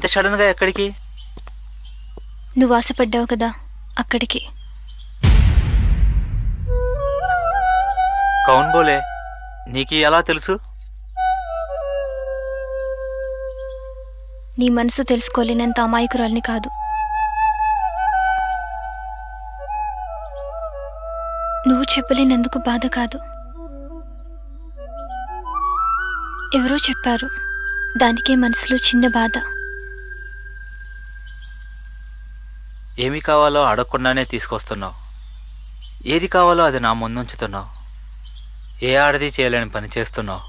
ఇంత సడన్గా ఎక్కడికి? నువ్వు ఆశపడ్డావు కదా, అక్కడికి. కౌన్ బోలే, నీకు ఎలా తెలుసు? నీ మనసు తెలుసుకోలేనంత అమాయకురాల్ని కాదు. నువ్వు చెప్పలేనందుకు బాధ కాదు. ఎవరో చెప్పారు, దానికే మనసులో చిన్న బాధ. ఏమి కావాలో అడగకుండానే తీసుకొస్తున్నావు. ఏది కావాలో అది నా ముందుంచుతున్నావు. ఏ ఆడది చేయలేని పని చేస్తున్నావు.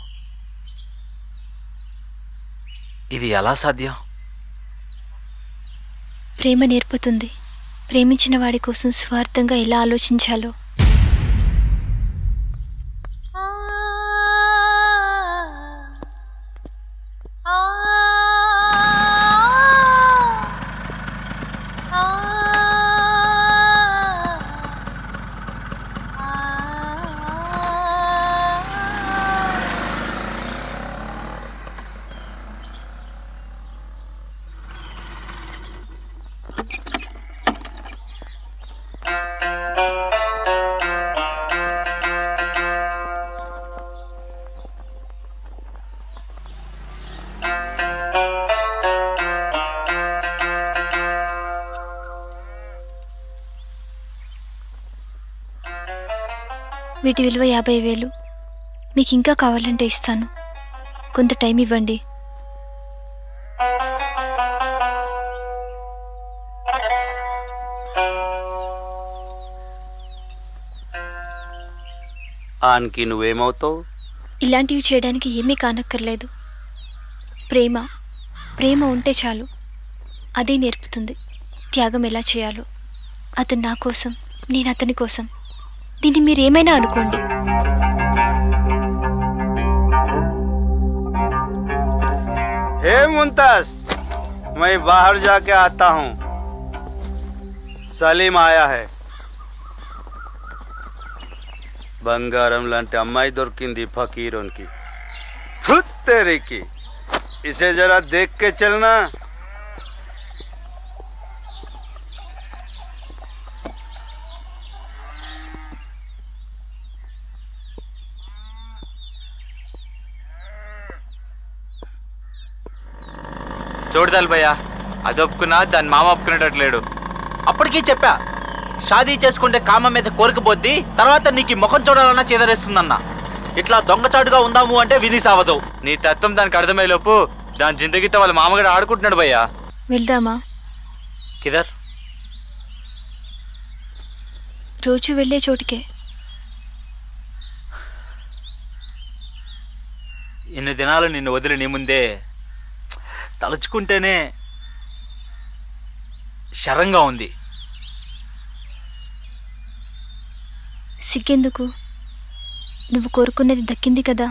ఇది ఎలా సాధ్యం? ప్రేమ నేర్పుతుంది ప్రేమించిన వాడి కోసం స్వార్థంగా ఎలా ఆలోచించాలో. వీటి విలువ 50,000. మీకు ఇంకా కావాలంటే ఇస్తాను. కొంత టైం ఇవ్వండి. ఆన్కి నువ్వేమవుతావు? ఇలాంటివి చేయడానికి ఏమీ కానక్కర్లేదు. ప్రేమ ఉంటే చాలు. అదే నేర్పుతుంది త్యాగం ఎలా చేయాలో. అతను నా కోసం, నేను అతని కోసం. దీన్ని మీరేమైనా అనుకోండి. हे मुमताज, मैं बाहर जाके आता हूँ. सलीम आया है. బంగారం లాంటి అమ్మాయి దొరికింది ఫకీరోన్కి. తెరికి ఇసే జరా దేఖ్ కే చల్నా. చూడదాలి భయ్యా, అది ఒప్పుకున్నా దాని మామ ఒప్పుకునేటట్లేడు. అప్పటికీ చెప్పా, షాదీ చేసుకుంటే కామం మీద కోరికపోద్ది, తర్వాత నీకు ముఖం చూడాలన్నా చేదరేస్తుందన్నా. ఇట్లా దొంగచాటుగా ఉందాము అంటే విని సావదు. నీ తత్వం దానికి అర్థమయ్యేలోపు దాని జిందగీతో వాళ్ళ మామగారు ఆడుకుంటున్నాడు భయ్యా. వెళ్దామా? కిదర్? రోజు వెళ్ళే చోటుకే. ఇన్ని దినాలు నిన్ను వదిలి నీ ముందే తలుచుకుంటేనే శరంగా ఉంది. సిగ్గెందుకు? నువ్వు కోరుకున్నది దక్కింది కదా.